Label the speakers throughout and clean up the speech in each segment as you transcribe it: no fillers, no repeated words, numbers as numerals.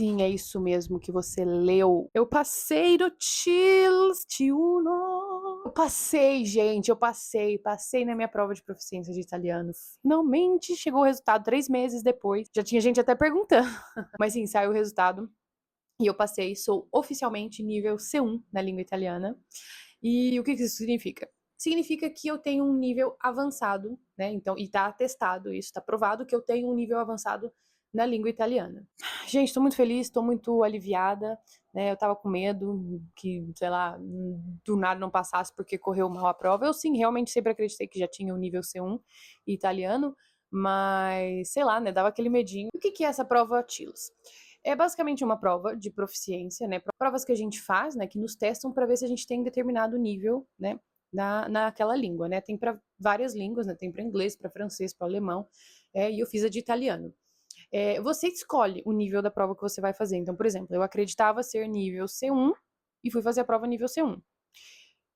Speaker 1: Sim, é isso mesmo que você leu. Eu passei no TILS T1. Eu passei, gente, passei na minha prova de proficiência de italiano. Finalmente chegou o resultado 3 meses depois. Já tinha gente até perguntando. Mas sim, saiu o resultado. E eu passei, sou oficialmente nível C1 na língua italiana. E o que isso significa? Significa que eu tenho um nível avançado, né? Então, e tá atestado isso, tá provado que eu tenho um nível avançado na língua italiana. Gente, tô muito feliz, tô muito aliviada, né? Eu tava com medo que, sei lá, do nada não passasse porque correu mal a prova. Eu sim, realmente sempre acreditei que já tinha o nível C1 italiano, mas, sei lá, né? Dava aquele medinho. O que é essa prova TILS? É basicamente uma prova de proficiência, né? Provas que a gente faz, né? Que nos testam para ver se a gente tem determinado nível, né? Naquela língua, né? Tem para várias línguas, né? Tem para inglês, para francês, para alemão, e eu fiz a de italiano. Você escolhe o nível da prova que você vai fazer. Então, por exemplo, eu acreditava ser nível C1 e fui fazer a prova nível C1. Eu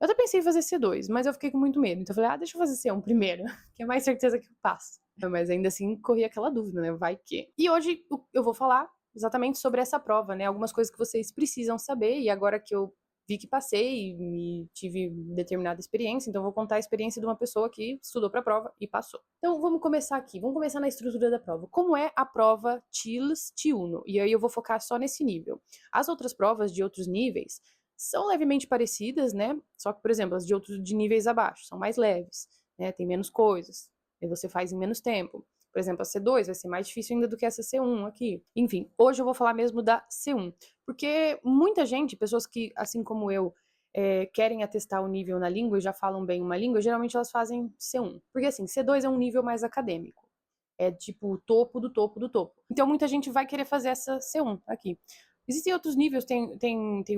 Speaker 1: até pensei em fazer C2, mas eu fiquei com muito medo. Então eu falei, deixa eu fazer C1 primeiro, que é mais certeza que eu passo. Mas ainda assim, corri aquela dúvida, né? Vai que. E hoje eu vou falar exatamente sobre essa prova, né? Algumas coisas que vocês precisam saber. E agora que eu vi que passei e tive determinada experiência, então vou contar a experiência de uma pessoa que estudou para a prova e passou. Então vamos começar aqui. Vamos começar na estrutura da prova. Como é a prova TILS T1? E aí eu vou focar só nesse nível. As outras provas de outros níveis são levemente parecidas, né? Só que, por exemplo, as de níveis abaixo são mais leves, né? Tem menos coisas, e você faz em menos tempo. Por exemplo, a C2 vai ser mais difícil ainda do que essa C1 aqui. Enfim, hoje eu vou falar mesmo da C1, porque muita gente, pessoas que, assim como eu, querem atestar o nível na língua e já falam bem uma língua, geralmente elas fazem C1. Porque assim, C2 é um nível mais acadêmico. É tipo o topo do topo do topo. Então muita gente vai querer fazer essa C1 aqui. Existem outros níveis, tem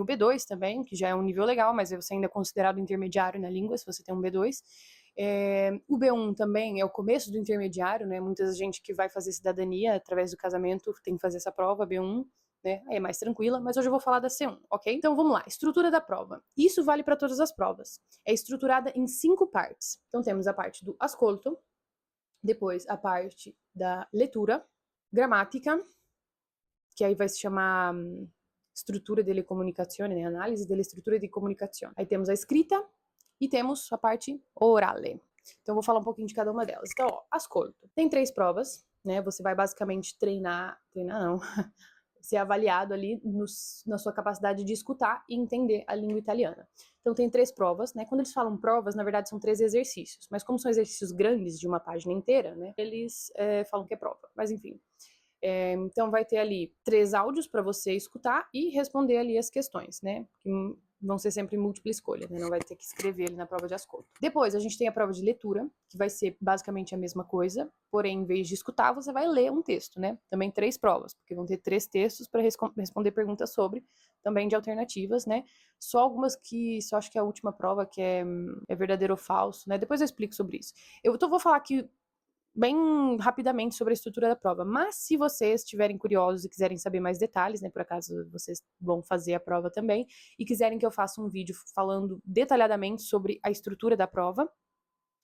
Speaker 1: o B2 também, que já é um nível legal, mas você ainda é considerado intermediário na língua, se você tem um B2. O B1 também é o começo do intermediário, né? Muita gente que vai fazer cidadania através do casamento tem que fazer essa prova, B1, né? Aí é mais tranquila, mas hoje eu vou falar da C1, ok? Então vamos lá, estrutura da prova. Isso vale para todas as provas. É estruturada em 5 partes. Então temos a parte do ascolto, depois a parte da leitura, gramática, que aí vai se chamar estrutura delle comunicazione, né? Análise delle strutture di comunicazione. Aí temos a escrita e temos a parte orale. Então, eu vou falar um pouquinho de cada uma delas. Então, ó, ascolto. Tem 3 provas, né? Você vai basicamente treinar não, ser avaliado ali na sua capacidade de escutar e entender a língua italiana. Então, tem 3 provas, né? Quando eles falam provas, na verdade, são 3 exercícios. Mas como são exercícios grandes de uma página inteira, né? Eles falam que é prova. Mas, enfim. Então vai ter ali 3 áudios para você escutar e responder ali as questões, né? Que vão ser sempre múltipla escolha, né? Não vai ter que escrever ali na prova de ascolto. Depois a gente tem a prova de leitura, que vai ser basicamente a mesma coisa, porém em vez de escutar, você vai ler um texto, né? Também 3 provas, porque vão ter 3 textos para responder perguntas sobre, também de alternativas, né? Só algumas só acho que é a última prova que é verdadeiro ou falso, né? Depois eu explico sobre isso. Vou falar aqui bem rapidamente sobre a estrutura da prova, mas se vocês estiverem curiosos e quiserem saber mais detalhes, né, por acaso vocês vão fazer a prova também, e quiserem que eu faça um vídeo falando detalhadamente sobre a estrutura da prova,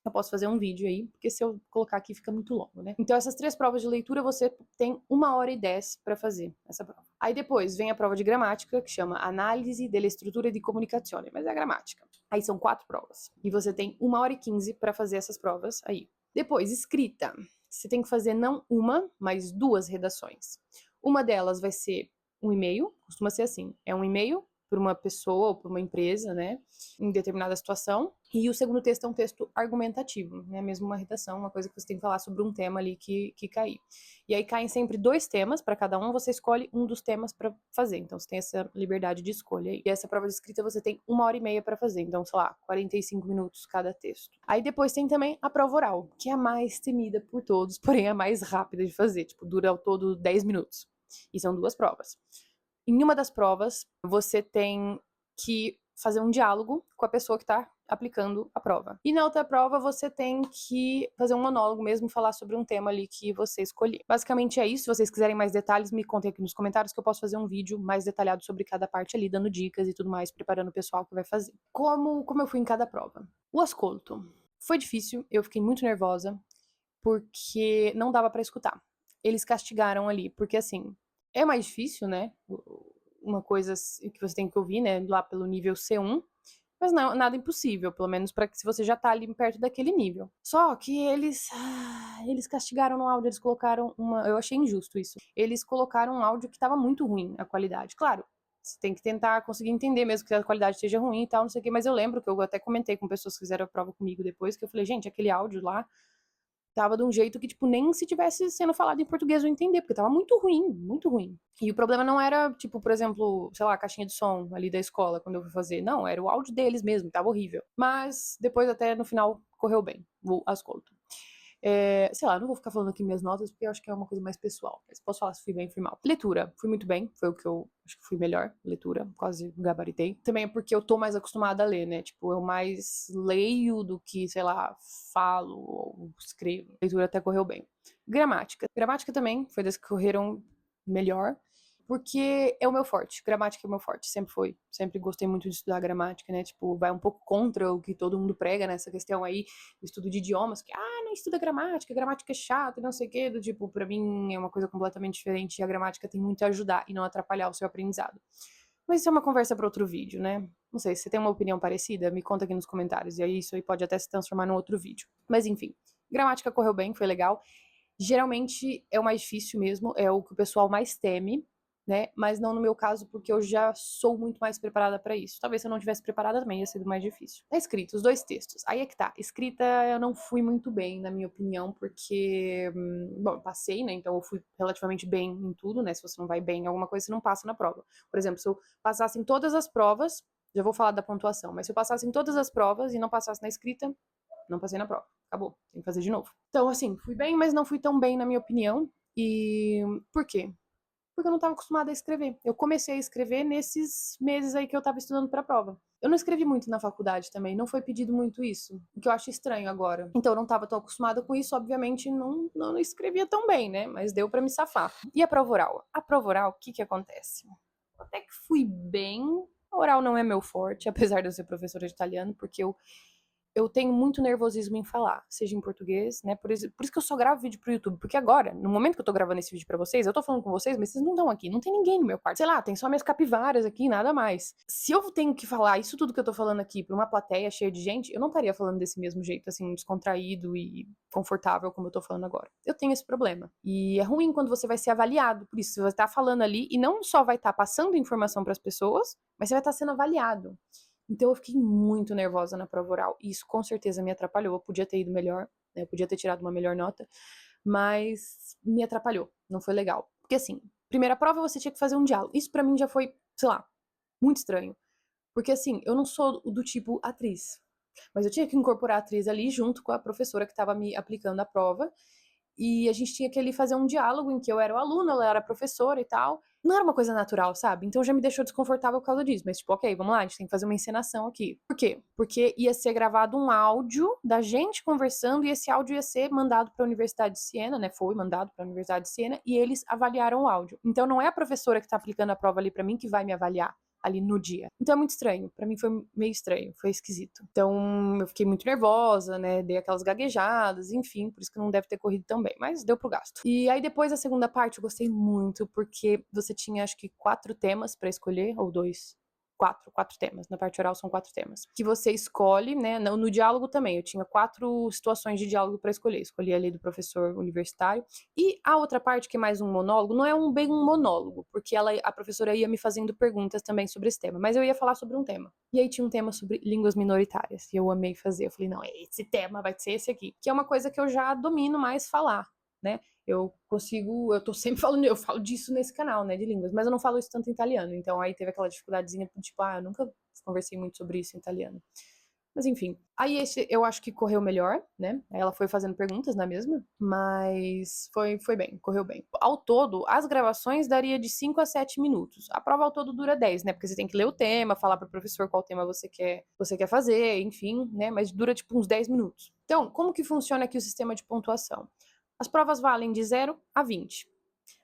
Speaker 1: eu posso fazer um vídeo aí, porque se eu colocar aqui fica muito longo, né? Então essas 3 provas de leitura você tem 1h10 para fazer essa prova. Aí depois vem a prova de gramática, que chama Análise delle strutture di comunicazione, mas é a gramática. Aí são 4 provas. E você tem 1h15 para fazer essas provas aí. Depois, escrita. Você tem que fazer não uma, mas 2 redações. Uma delas vai ser um e-mail, costuma ser assim, é um e-mail para uma pessoa ou para uma empresa, né, em determinada situação. E o segundo texto é um texto argumentativo, né, mesmo uma redação, uma coisa que você tem que falar sobre um tema ali que cair. E aí caem sempre 2 temas para cada um, você escolhe um dos temas para fazer. Então você tem essa liberdade de escolha aí. E essa prova de escrita você tem 1h30 para fazer, então sei lá, 45 minutos cada texto. Aí depois tem também a prova oral, que é a mais temida por todos, porém a mais rápida de fazer, tipo, dura ao todo 10 minutos. E são 2 provas. Em uma das provas, você tem que fazer um diálogo com a pessoa que está aplicando a prova. E na outra prova, você tem que fazer um monólogo mesmo, falar sobre um tema ali que você escolher. Basicamente é isso. Se vocês quiserem mais detalhes, me contem aqui nos comentários que eu posso fazer um vídeo mais detalhado sobre cada parte ali, dando dicas e tudo mais, preparando o pessoal que vai fazer. Como eu fui em cada prova? O ascolto. Foi difícil, eu fiquei muito nervosa, porque não dava para escutar. Eles castigaram ali, porque assim, é mais difícil, né? Uma coisa que você tem que ouvir, né? Lá pelo nível C1. Mas não, nada impossível, pelo menos para que se você já tá ali perto daquele nível. Só que eles castigaram no áudio, eles colocaram eu achei injusto isso. Eles colocaram um áudio que tava muito ruim a qualidade. Claro, você tem que tentar conseguir entender mesmo que a qualidade esteja ruim e tal, não sei o quê, mas eu lembro que eu até comentei com pessoas que fizeram a prova comigo depois, que eu falei, gente, aquele áudio lá tava de um jeito que, tipo, nem se tivesse sendo falado em português eu entender, porque tava muito ruim, muito ruim. E o problema não era, tipo, por exemplo, sei lá, a caixinha de som ali da escola, quando eu fui fazer. Não, era o áudio deles mesmo, tava horrível. Mas depois até no final correu bem, o ascolto. Sei lá, não vou ficar falando aqui minhas notas, porque eu acho que é uma coisa mais pessoal. Mas posso falar se fui bem, fui mal. Leitura, fui muito bem, foi o que eu acho que fui melhor. Leitura, quase gabaritei. Também é porque eu tô mais acostumada a ler, né? Tipo, eu mais leio do que, sei lá, falo ou escrevo. Leitura até correu bem. Gramática. Gramática também foi das que correram melhor. Porque é o meu forte, gramática é o meu forte, sempre foi. Sempre gostei muito de estudar gramática, né? Tipo, vai um pouco contra o que todo mundo prega nessa questão aí, do estudo de idiomas, que, não estuda gramática é chato, não sei o quê, do tipo, pra mim é uma coisa completamente diferente e a gramática tem muito a ajudar e não atrapalhar o seu aprendizado. Mas isso é uma conversa para outro vídeo, né? Não sei, se você tem uma opinião parecida, me conta aqui nos comentários, e aí isso aí pode até se transformar num outro vídeo. Mas enfim, gramática correu bem, foi legal. Geralmente é o mais difícil mesmo, é o que o pessoal mais teme, né? Mas não no meu caso, porque eu já sou muito mais preparada para isso. Talvez se eu não tivesse preparada também ia ser mais difícil. A escrita, os 2 textos. Aí é que tá. Escrita eu não fui muito bem, na minha opinião, porque, bom, eu passei, né? Então eu fui relativamente bem em tudo, né? Se você não vai bem em alguma coisa, você não passa na prova. Por exemplo, se eu passasse em todas as provas, já vou falar da pontuação, mas se eu passasse em todas as provas e não passasse na escrita, não passei na prova. Acabou, tem que fazer de novo. Então, assim, fui bem, mas não fui tão bem, na minha opinião. E por quê? Porque eu não estava acostumada a escrever. Eu comecei a escrever nesses meses aí que eu estava estudando para a prova. Eu não escrevi muito na faculdade também, não foi pedido muito isso, o que eu acho estranho agora. Então eu não estava tão acostumada com isso, obviamente não escrevia tão bem, né? Mas deu para me safar. E a prova oral? A prova oral, o que acontece? Até que fui bem. A oral não é meu forte, apesar de eu ser professora de italiano, porque eu tenho muito nervosismo em falar, seja em português, né? Por isso que eu só gravo vídeo pro YouTube. Porque agora, no momento que eu tô gravando esse vídeo pra vocês, eu tô falando com vocês, mas vocês não estão aqui. Não tem ninguém no meu quarto. Sei lá, tem só minhas capivaras aqui, nada mais. Se eu tenho que falar isso tudo que eu tô falando aqui pra uma plateia cheia de gente, eu não estaria falando desse mesmo jeito, assim, descontraído e confortável como eu tô falando agora. Eu tenho esse problema. E é ruim quando você vai ser avaliado por isso. Você vai estar falando ali e não só vai estar passando informação pras pessoas, mas você vai estar sendo avaliado. Então eu fiquei muito nervosa na prova oral. E isso com certeza me atrapalhou. Eu podia ter ido melhor, né? Eu podia ter tirado uma melhor nota, mas me atrapalhou. Não foi legal. Porque assim, primeira prova você tinha que fazer um diálogo. Isso pra mim já foi, sei lá, muito estranho. Porque assim, eu não sou do tipo atriz. Mas eu tinha que incorporar a atriz ali junto com a professora que estava me aplicando a prova. E a gente tinha que ali fazer um diálogo em que eu era o aluno, ela era a professora e tal. Não era uma coisa natural, sabe? Então já me deixou desconfortável por causa disso. Mas, tipo, ok, vamos lá, a gente tem que fazer uma encenação aqui. Por quê? Porque ia ser gravado um áudio da gente conversando e esse áudio ia ser mandado para a Universidade de Siena, né? Foi mandado para a Universidade de Siena e eles avaliaram o áudio. Então não é a professora que tá aplicando a prova ali para mim que vai me avaliar ali no dia. Então é muito estranho. Pra mim foi meio estranho, foi esquisito. Então eu fiquei muito nervosa, né? Dei aquelas gaguejadas, enfim, por isso que não deve ter corrido tão bem, mas deu pro gasto. E aí depois a segunda parte eu gostei muito, porque você tinha acho que 4 temas pra escolher, ou 2. Quatro temas. Na parte oral são 4 temas. Que você escolhe, né? No diálogo também. Eu tinha 4 situações de diálogo para escolher. Escolhi ali do professor universitário. E a outra parte, que é mais um monólogo, não é bem um monólogo, porque a professora ia me fazendo perguntas também sobre esse tema. Mas eu ia falar sobre um tema. E aí tinha um tema sobre línguas minoritárias. E eu amei fazer. Eu falei, não, esse tema vai ser esse aqui. Que é uma coisa que eu já domino mais falar, né? Eu tô sempre falando, eu falo disso nesse canal, né, de línguas, mas eu não falo isso tanto em italiano, então aí teve aquela dificuldadezinha, tipo, eu nunca conversei muito sobre isso em italiano. Mas enfim, aí esse eu acho que correu melhor, né, ela foi fazendo perguntas na mesma, mas foi bem, correu bem. Ao todo, as gravações daria de 5 a 7 minutos, a prova ao todo dura 10, né, porque você tem que ler o tema, falar pro professor qual tema você quer fazer, enfim, né, mas dura tipo uns 10 minutos. Então, como que funciona aqui o sistema de pontuação? As provas valem de 0 a 20.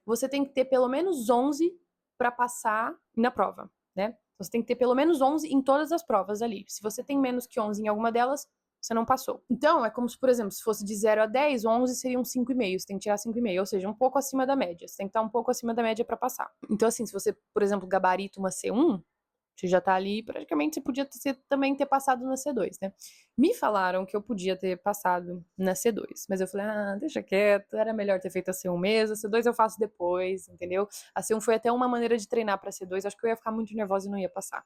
Speaker 1: Você tem que ter pelo menos 11 para passar na prova, né? Você tem que ter pelo menos 11 em todas as provas ali. Se você tem menos que 11 em alguma delas, você não passou. Então, é como se, por exemplo, se fosse de 0 a 10, 11 seriam 5,5, você tem que tirar 5,5, ou seja, um pouco acima da média. Você tem que estar um pouco acima da média para passar. Então, assim, se você, por exemplo, gabarita uma C1, você já tá ali, praticamente você podia também ter passado na C2, né? Me falaram que eu podia ter passado na C2, mas eu falei, deixa quieto, era melhor ter feito a C1 mesmo, a C2 eu faço depois, entendeu? A C1 foi até uma maneira de treinar pra C2, acho que eu ia ficar muito nervosa e não ia passar.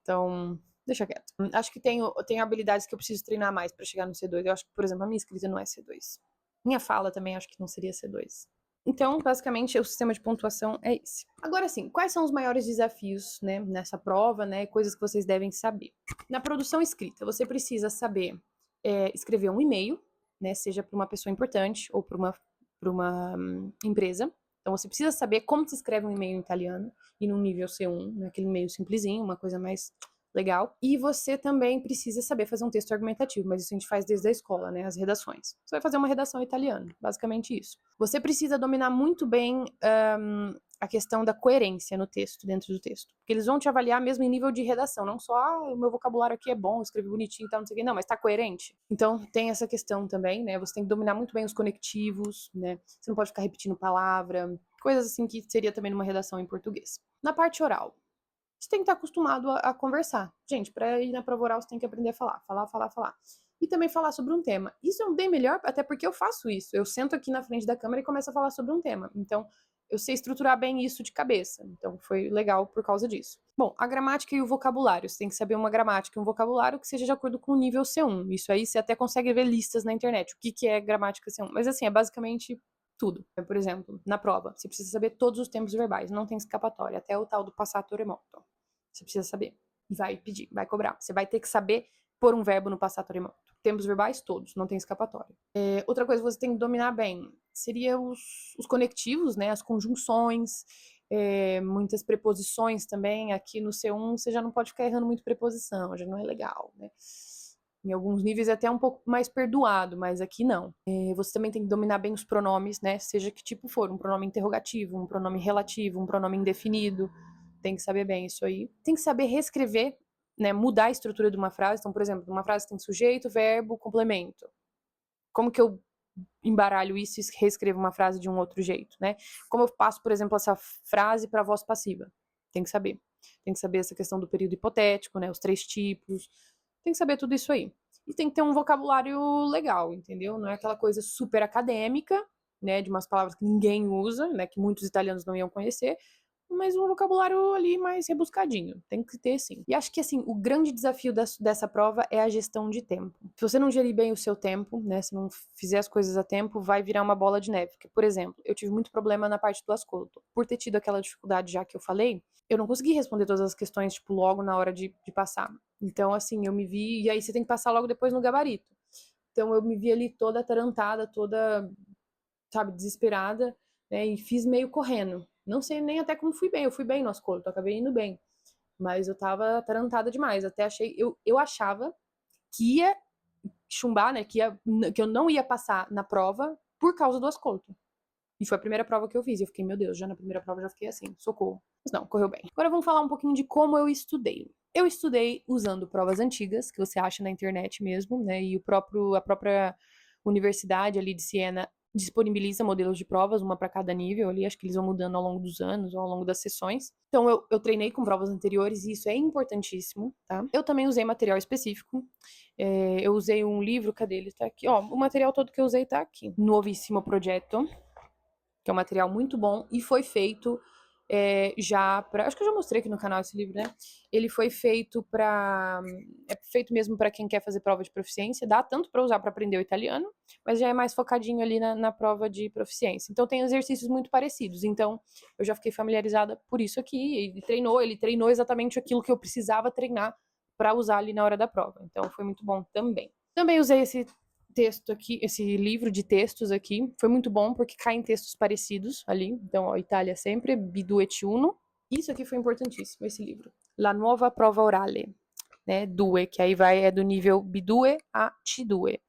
Speaker 1: Então, deixa quieto. Acho que tenho habilidades que eu preciso treinar mais pra chegar no C2. Eu acho que, por exemplo, a minha escrita não é C2. Minha fala também acho que não seria C2. Então, basicamente, o sistema de pontuação é esse. Agora sim, quais são os maiores desafios, né, nessa prova, né, coisas que vocês devem saber? Na produção escrita, você precisa saber escrever um e-mail, né, seja para uma pessoa importante ou para uma empresa. Então, você precisa saber como se escreve um e-mail em italiano e no nível C1, né, aquele e-mail simplesinho, uma coisa mais legal. E você também precisa saber fazer um texto argumentativo, mas isso a gente faz desde a escola, né? As redações. Você vai fazer uma redação italiana, basicamente isso. Você precisa dominar muito bem a questão da coerência no texto, dentro do texto. Porque eles vão te avaliar mesmo em nível de redação, não só, o meu vocabulário aqui é bom, eu escrevi bonitinho e tal, não sei o quê. Não, mas tá coerente. Então, tem essa questão também, né? Você tem que dominar muito bem os conectivos, né? Você não pode ficar repetindo palavra, coisas assim que seria também numa redação em português. Na parte oral, você tem que estar acostumado a conversar. Gente, para ir na prova oral, você tem que aprender a falar. E também falar sobre um tema. Isso é bem melhor, até porque eu faço isso. Eu sento aqui na frente da câmera e começo a falar sobre um tema. Então, eu sei estruturar bem isso de cabeça. Então, foi legal por causa disso. Bom, a gramática e o vocabulário. Você tem que saber uma gramática e um vocabulário que seja de acordo com o nível C1. Isso aí você até consegue ver listas na internet. O que é gramática C1? Mas, assim, é basicamente tudo. Por exemplo, na prova, você precisa saber todos os tempos verbais, não tem escapatória, até o tal do passato remoto. Você precisa saber. E vai pedir, vai cobrar. Você vai ter que saber pôr um verbo no passato remoto. Tempos verbais todos, não tem escapatória. Outra coisa que você tem que dominar bem seria os conectivos, né? As conjunções, muitas preposições também. Aqui no C1 você já não pode ficar errando muito preposição, já não é legal, né? Em alguns níveis é até um pouco mais perdoado, mas aqui não. Você também tem que dominar bem os pronomes, né? Seja que tipo for, um pronome interrogativo, um pronome relativo, um pronome indefinido. Tem que saber bem isso aí. Tem que saber reescrever, né? Mudar a estrutura de uma frase. Então, por exemplo, uma frase tem sujeito, verbo, complemento. Como que eu embaralho isso e reescrevo uma frase de um outro jeito, né? Como eu passo, por exemplo, essa frase para voz passiva? Tem que saber. Tem que saber essa questão do período hipotético, né? Os 3 tipos. Tem que saber tudo isso aí. E tem que ter um vocabulário legal, entendeu? Não é aquela coisa super acadêmica, né? De umas palavras que ninguém usa, né? Que muitos italianos não iam conhecer, mas um vocabulário ali mais rebuscadinho. Tem que ter, sim. E acho que, assim, o grande desafio dessa prova é a gestão de tempo. Se você não gerir bem o seu tempo, né, se não fizer as coisas a tempo, vai virar uma bola de neve. Porque, por exemplo, eu tive muito problema na parte do ascolto. Por ter tido aquela dificuldade já que eu falei, eu não consegui responder todas as questões, tipo, logo na hora de passar. Então, assim, eu me vi... E aí você tem que passar logo depois no gabarito. Então, eu me vi ali toda atarantada, toda, sabe, desesperada, né, e fiz meio correndo. Não sei nem até como fui bem. Eu fui bem no ascolto, acabei indo bem. Mas eu tava atarantada demais. Até achei... Eu achava que ia chumbar, né? Que eu não ia passar na prova por causa do ascolto. E foi a primeira prova que eu fiz. E eu fiquei, meu Deus, já na primeira prova eu já fiquei assim, socorro. Mas não, correu bem. Agora vamos falar um pouquinho de como eu estudei. Eu estudei usando provas antigas, que você acha na internet mesmo, né? E a própria universidade ali de Siena disponibiliza modelos de provas, uma para cada nível ali, acho que eles vão mudando ao longo dos anos ou ao longo das sessões. Então eu treinei com provas anteriores e isso é importantíssimo, tá? Eu também usei material específico, eu usei um livro, cadê ele? Tá aqui, ó, o material todo que eu usei tá aqui. Nuovissimo Progetto, que é um material muito bom e foi feito já para... Acho que eu já mostrei aqui no canal esse livro, né? Ele foi feito para... É feito mesmo para quem quer fazer prova de proficiência, dá tanto para usar para aprender o italiano, mas já é mais focadinho ali na prova de proficiência. Então tem exercícios muito parecidos, então eu já fiquei familiarizada por isso aqui. Ele treinou exatamente aquilo que eu precisava treinar para usar ali na hora da prova, então foi muito bom também. Também usei esse texto aqui, esse livro de textos aqui, foi muito bom porque caem textos parecidos ali. Então, ó, Itália sempre, B2 et 1. Isso aqui foi importantíssimo, esse livro. La nuova prova orale, né, 2, que aí é do nível B2 a C2.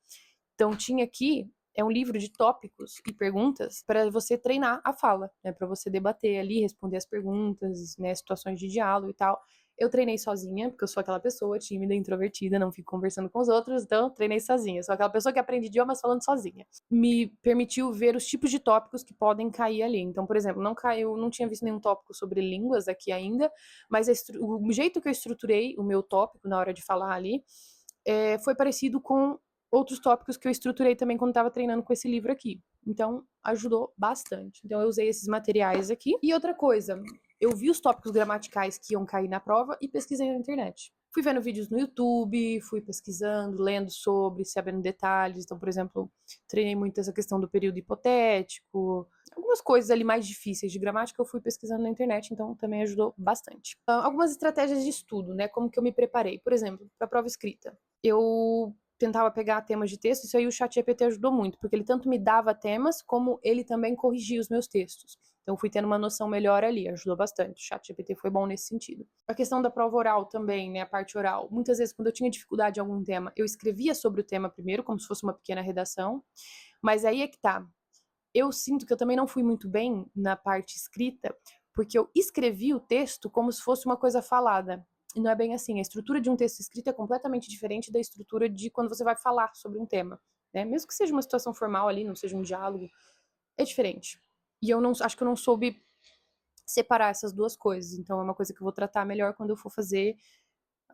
Speaker 1: Então, tinha aqui, é um livro de tópicos e perguntas para você treinar a fala, né, para você debater ali, responder as perguntas, né, situações de diálogo e tal. Eu treinei sozinha, porque eu sou aquela pessoa tímida, introvertida, não fico conversando com os outros, então eu treinei sozinha. Eu sou aquela pessoa que aprende idiomas falando sozinha. Me permitiu ver os tipos de tópicos que podem cair ali. Então, por exemplo, não tinha visto nenhum tópico sobre línguas aqui ainda, mas o jeito que eu estruturei o meu tópico na hora de falar ali foi parecido com outros tópicos que eu estruturei também quando estava treinando com esse livro aqui. Então, ajudou bastante. Então, eu usei esses materiais aqui. E outra coisa, eu vi os tópicos gramaticais que iam cair na prova e pesquisei na internet. Fui vendo vídeos no YouTube, fui pesquisando, lendo sobre, sabendo detalhes. Então, por exemplo, treinei muito essa questão do período hipotético. Algumas coisas ali mais difíceis de gramática eu fui pesquisando na internet, então também ajudou bastante. Algumas estratégias de estudo, né? Como que eu me preparei. Por exemplo, para a prova escrita. Eu tentava pegar temas de texto, isso aí o ChatGPT ajudou muito, porque ele tanto me dava temas, como ele também corrigia os meus textos. Então fui tendo uma noção melhor ali, ajudou bastante. O ChatGPT foi bom nesse sentido. A questão da prova oral também, né, a parte oral. Muitas vezes, quando eu tinha dificuldade em algum tema, eu escrevia sobre o tema primeiro, como se fosse uma pequena redação. Mas aí é que tá. Eu sinto que eu também não fui muito bem na parte escrita, porque eu escrevi o texto como se fosse uma coisa falada. E não é bem assim. A estrutura de um texto escrito é completamente diferente da estrutura de quando você vai falar sobre um tema, né? Mesmo que seja uma situação formal ali, não seja um diálogo, é diferente. E eu não acho que eu não soube separar essas duas coisas. Então é uma coisa que eu vou tratar melhor quando eu for fazer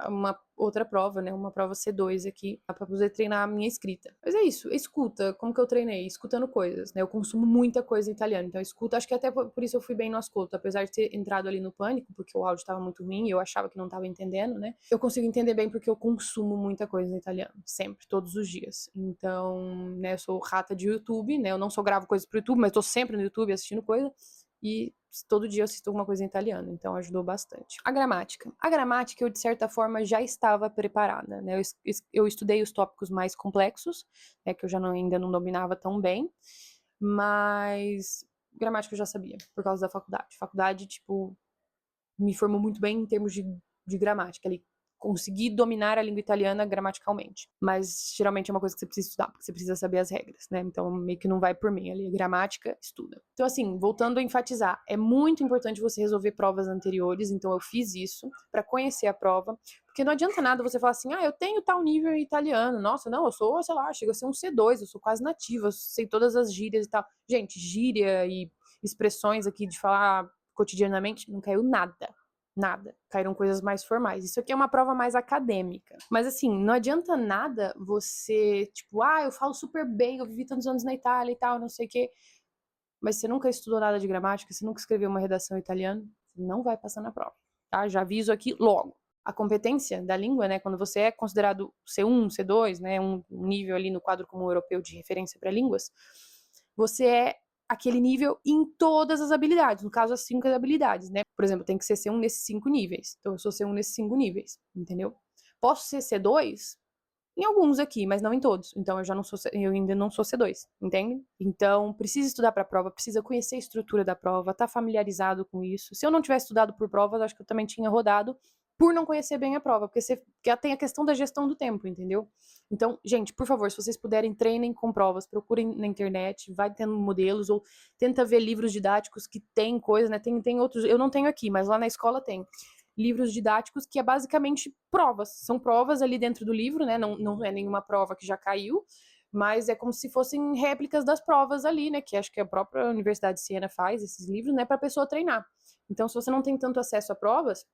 Speaker 1: uma outra prova, né? Uma prova C2 aqui, para poder treinar a minha escrita. Mas é isso, escuta. Como que eu treinei? Escutando coisas, né? Eu consumo muita coisa em italiano, então eu escuto. Acho que até por isso eu fui bem no ascolto, apesar de ter entrado ali no pânico, porque o áudio estava muito ruim e eu achava que não estava entendendo, né? Eu consigo entender bem porque eu consumo muita coisa em italiano, sempre, todos os dias. Então, né, eu sou rata de YouTube, né? Eu não só gravo coisas pro YouTube, mas tô sempre no YouTube assistindo coisa. E todo dia eu assisto alguma coisa em italiano, então ajudou bastante. A gramática. A gramática eu, de certa forma, já estava preparada, né? Eu estudei os tópicos mais complexos, né, que eu já ainda não dominava tão bem, mas gramática eu já sabia, por causa da faculdade. Faculdade, tipo, me formou muito bem em termos de gramática ali. Consegui dominar a língua italiana gramaticalmente. Mas geralmente é uma coisa que você precisa estudar, porque você precisa saber as regras, né? Então meio que não vai por mim ali. Gramática, estuda. Então, assim, voltando a enfatizar, é muito importante você resolver provas anteriores. Então eu fiz isso para conhecer a prova. Porque não adianta nada você falar assim, eu tenho tal nível em italiano. Nossa, não, eu sou, sei lá, chego a ser um C2, eu sou quase nativa, eu sei todas as gírias e tal. Gente, gíria e expressões aqui de falar cotidianamente, não caiu nada. Nada. Caíram coisas mais formais. Isso aqui é uma prova mais acadêmica. Mas assim, não adianta nada você, tipo, eu falo super bem, eu vivi tantos anos na Itália e tal, não sei o quê. Mas você nunca estudou nada de gramática, você nunca escreveu uma redação italiana, você não vai passar na prova, tá? Já aviso aqui logo. A competência da língua, né, quando você é considerado C1, C2, né, um nível ali no quadro comum europeu de referência para línguas, você é aquele nível em todas as habilidades, no caso as 5 habilidades, né? Por exemplo, tem que ser C1 nesses 5 níveis. Então eu sou C1 nesses 5 níveis, entendeu? Posso ser C2 em alguns aqui, mas não em todos. Então eu ainda não sou C2, entende? Então precisa estudar para a prova, precisa conhecer a estrutura da prova, tá familiarizado com isso. Se eu não tivesse estudado por provas, acho que eu também tinha rodado por não conhecer bem a prova, porque tem a questão da gestão do tempo, entendeu? Então, gente, por favor, se vocês puderem, treinem com provas, procurem na internet, vai tendo modelos, ou tenta ver livros didáticos que tem coisa, né? Tem outros, eu não tenho aqui, mas lá na escola tem livros didáticos que é basicamente provas. São provas ali dentro do livro, né? Não é nenhuma prova que já caiu, mas é como se fossem réplicas das provas ali, né? Que acho que a própria Universidade de Siena faz esses livros, né? Para a pessoa treinar. Então, se você não tem tanto acesso a provas,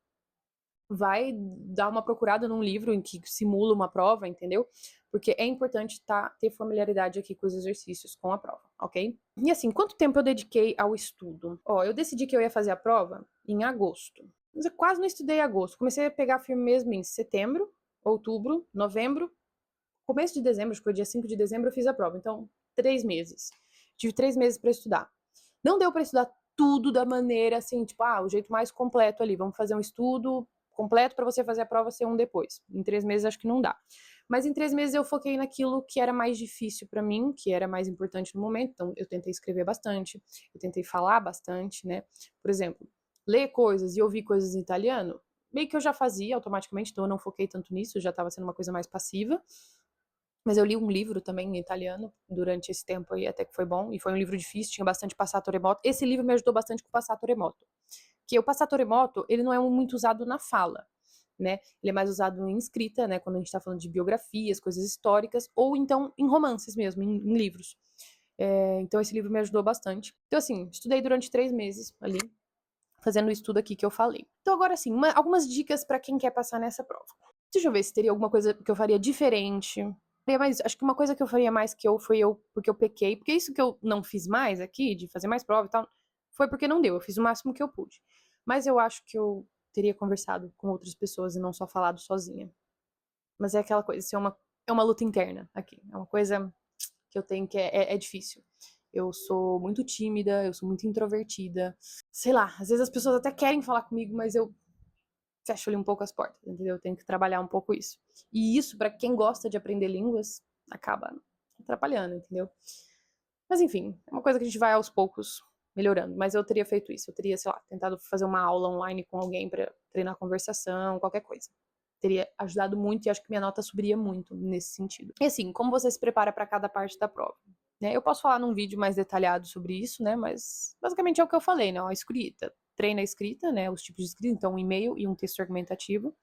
Speaker 1: vai dar uma procurada num livro em que simula uma prova, entendeu? Porque é importante ter familiaridade aqui com os exercícios, com a prova, ok? E assim, quanto tempo eu dediquei ao estudo? Eu decidi que eu ia fazer a prova em agosto. Mas eu quase não estudei em agosto. Comecei a pegar firme mesmo em setembro, outubro, novembro. Começo de dezembro, acho que foi dia 5 de dezembro, eu fiz a prova. Então, 3 meses. Tive 3 meses para estudar. Não deu para estudar tudo da maneira assim, tipo, o jeito mais completo ali. Vamos fazer um estudo completo para você fazer a prova C1 depois. Em 3 meses acho que não dá. Mas em 3 meses eu foquei naquilo que era mais difícil para mim, que era mais importante no momento. Então eu tentei escrever bastante, eu tentei falar bastante, né? Por exemplo, ler coisas e ouvir coisas em italiano, meio que eu já fazia automaticamente, então eu não foquei tanto nisso, já estava sendo uma coisa mais passiva. Mas eu li um livro também em italiano durante esse tempo aí, até que foi bom. E foi um livro difícil, tinha bastante passato remoto. Esse livro me ajudou bastante com o passato remoto. Que o passato remoto, ele não é muito usado na fala. né? Ele é mais usado em escrita, né? Quando a gente está falando de biografias, coisas históricas, ou então em romances mesmo, em livros. Então esse livro me ajudou bastante. Então assim, estudei durante 3 meses ali, fazendo o estudo aqui que eu falei. Então agora sim, algumas dicas para quem quer passar nessa prova. Deixa eu ver se teria alguma coisa que eu faria diferente. Mas acho que uma coisa que eu faria mais porque eu pequei, porque isso que eu não fiz mais aqui, de fazer mais prova e tal, foi porque não deu, eu fiz o máximo que eu pude. Mas eu acho que eu teria conversado com outras pessoas e não só falado sozinha. Mas é aquela coisa, isso é uma luta interna aqui, é uma coisa que eu tenho que é difícil. Eu sou muito tímida, eu sou muito introvertida. Sei lá, às vezes as pessoas até querem falar comigo, mas eu fecho ali um pouco as portas, entendeu? Eu tenho que trabalhar um pouco isso. E isso, para quem gosta de aprender línguas, acaba atrapalhando, entendeu? Mas enfim, é uma coisa que a gente vai aos poucos melhorando. Mas eu teria feito isso. Eu teria, sei lá, tentado fazer uma aula online com alguém para treinar a conversação, qualquer coisa. Teria ajudado muito e acho que minha nota subiria muito nesse sentido. E assim, como você se prepara para cada parte da prova? Né? Eu posso falar num vídeo mais detalhado sobre isso, né? Mas basicamente é o que eu falei, né? A escrita. Treina a escrita, né? Os tipos de escrita, então um e-mail e um texto argumentativo.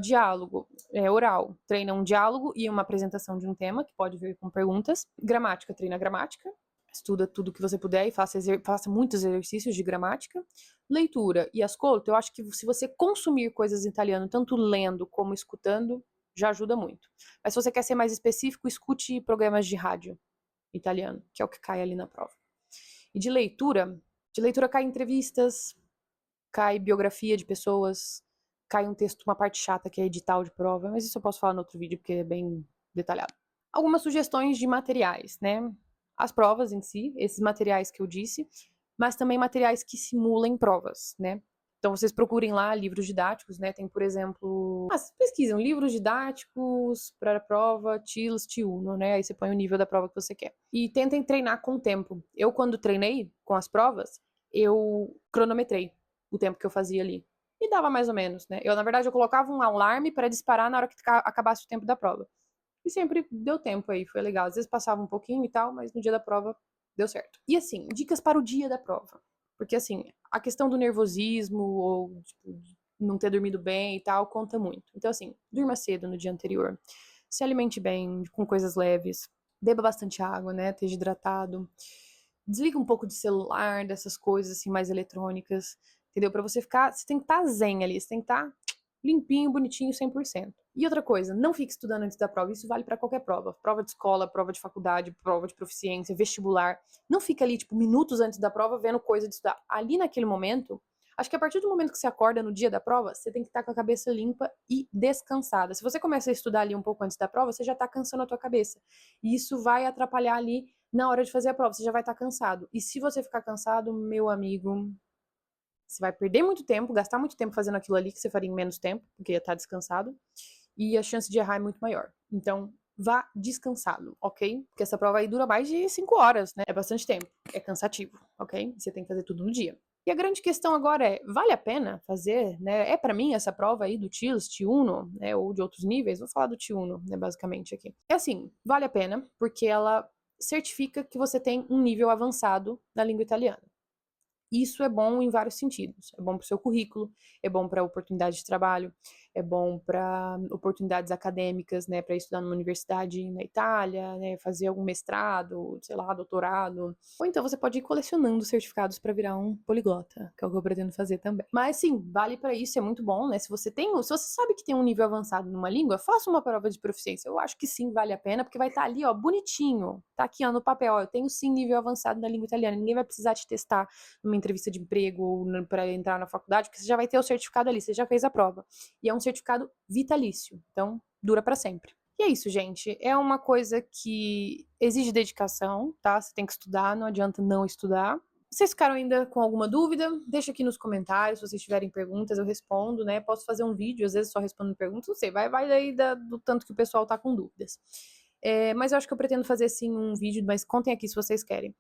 Speaker 1: Diálogo, oral, treina um diálogo e uma apresentação de um tema, que pode vir com perguntas. Gramática, treina a gramática. Estuda tudo que você puder e faça muitos exercícios de gramática. Leitura e ascolto, eu acho que se você consumir coisas em italiano, tanto lendo como escutando, já ajuda muito. Mas se você quer ser mais específico, escute programas de rádio italiano, que é o que cai ali na prova. E de leitura cai entrevistas, cai biografia de pessoas, cai um texto, uma parte chata que é edital de prova, mas isso eu posso falar no outro vídeo porque é bem detalhado. Algumas sugestões de materiais, né? As provas em si, esses materiais que eu disse, mas também materiais que simulem provas, né? Então vocês procurem lá livros didáticos, né? Tem, por exemplo, pesquisam livros didáticos para a prova TILS, T1, né? Aí você põe o nível da prova que você quer. E tentem treinar com o tempo. Eu, quando treinei com as provas, eu cronometrei o tempo que eu fazia ali. E dava mais ou menos, né? Na verdade, eu colocava um alarme para disparar na hora que acabasse o tempo da prova. E sempre deu tempo aí, foi legal. Às vezes passava um pouquinho e tal, mas no dia da prova deu certo. E assim, dicas para o dia da prova. Porque assim, a questão do nervosismo ou tipo, não ter dormido bem e tal, conta muito. Então assim, durma cedo no dia anterior. Se alimente bem, com coisas leves. Beba bastante água, né? Esteja hidratado. Desliga um pouco de celular, dessas coisas assim mais eletrônicas, entendeu? Para você ficar, você tem que estar zen ali, você tem que estar limpinho, bonitinho, 100%. E outra coisa, não fique estudando antes da prova, isso vale para qualquer prova. Prova de escola, prova de faculdade, prova de proficiência, vestibular. Não fica ali, tipo, minutos antes da prova vendo coisa de estudar. Ali naquele momento, acho que a partir do momento que você acorda no dia da prova, você tem que estar com a cabeça limpa e descansada. Se você começa a estudar ali um pouco antes da prova, você já está cansando a tua cabeça. E isso vai atrapalhar ali na hora de fazer a prova, você já vai estar cansado. E se você ficar cansado, meu amigo, você vai perder muito tempo, gastar muito tempo fazendo aquilo ali que você faria em menos tempo, porque ia estar descansado, e a chance de errar é muito maior. Então, vá descansado, ok? Porque essa prova aí dura mais de 5 horas, né? É bastante tempo, é cansativo, ok? Você tem que fazer tudo no dia. E a grande questão agora é, vale a pena fazer, né? É para mim essa prova aí do TILS, T1, né, ou de outros níveis, vou falar do T1, né, basicamente aqui. É assim, vale a pena, porque ela certifica que você tem um nível avançado na língua italiana. Isso é bom em vários sentidos. É bom para o seu currículo, é bom para oportunidade de trabalho, é bom para oportunidades acadêmicas, né, para estudar numa universidade na Itália, né, fazer algum mestrado, sei lá, doutorado. Ou então você pode ir colecionando certificados para virar um poliglota, que é o que eu pretendo fazer também. Mas sim, vale para isso, é muito bom, né? Se você sabe que tem um nível avançado numa língua, faça uma prova de proficiência. Eu acho que sim, vale a pena, porque vai estar ali, ó, bonitinho. Tá aqui, ó, no papel, ó, eu tenho sim nível avançado na língua italiana. Ninguém vai precisar te testar numa entrevista de emprego ou para entrar na faculdade, porque você já vai ter o certificado ali, você já fez a prova. E é um certificado vitalício, então dura para sempre. E é isso, gente. É uma coisa que exige dedicação, tá? Você tem que estudar, não adianta não estudar. Vocês ficaram ainda com alguma dúvida? Deixa aqui nos comentários, se vocês tiverem perguntas, eu respondo, né? Posso fazer um vídeo, às vezes só respondendo perguntas, não sei, vai daí do tanto que o pessoal tá com dúvidas. Mas eu acho que eu pretendo fazer sim um vídeo, mas contem aqui se vocês querem.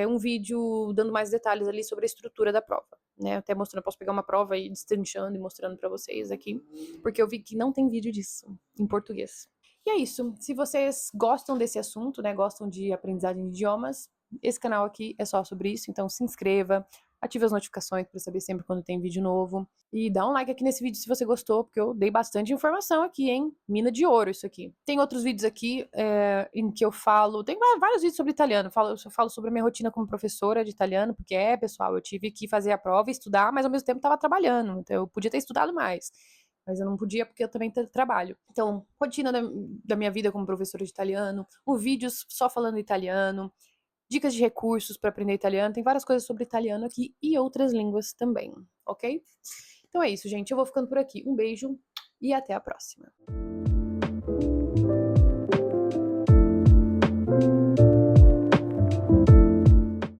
Speaker 1: Um vídeo dando mais detalhes ali sobre a estrutura da prova, né? Até mostrando, eu posso pegar uma prova e destrinchando e mostrando para vocês aqui, porque eu vi que não tem vídeo disso em português. E é isso. Se vocês gostam desse assunto, né, gostam de aprendizagem de idiomas, esse canal aqui é só sobre isso, então se inscreva, ative as notificações para saber sempre quando tem vídeo novo. E dá um like aqui nesse vídeo se você gostou, porque eu dei bastante informação aqui, hein? Mina de ouro isso aqui. Tem outros vídeos aqui em que eu falo... Tem vários vídeos sobre italiano. Eu falo sobre a minha rotina como professora de italiano, porque pessoal, eu tive que fazer a prova e estudar, mas ao mesmo tempo estava trabalhando. Então eu podia ter estudado mais. Mas eu não podia porque eu também trabalho. Então, rotina da minha vida como professora de italiano, vídeos só falando italiano, dicas de recursos para aprender italiano, tem várias coisas sobre italiano aqui e outras línguas também, ok? Então é isso, gente. Eu vou ficando por aqui. Um beijo e até a próxima.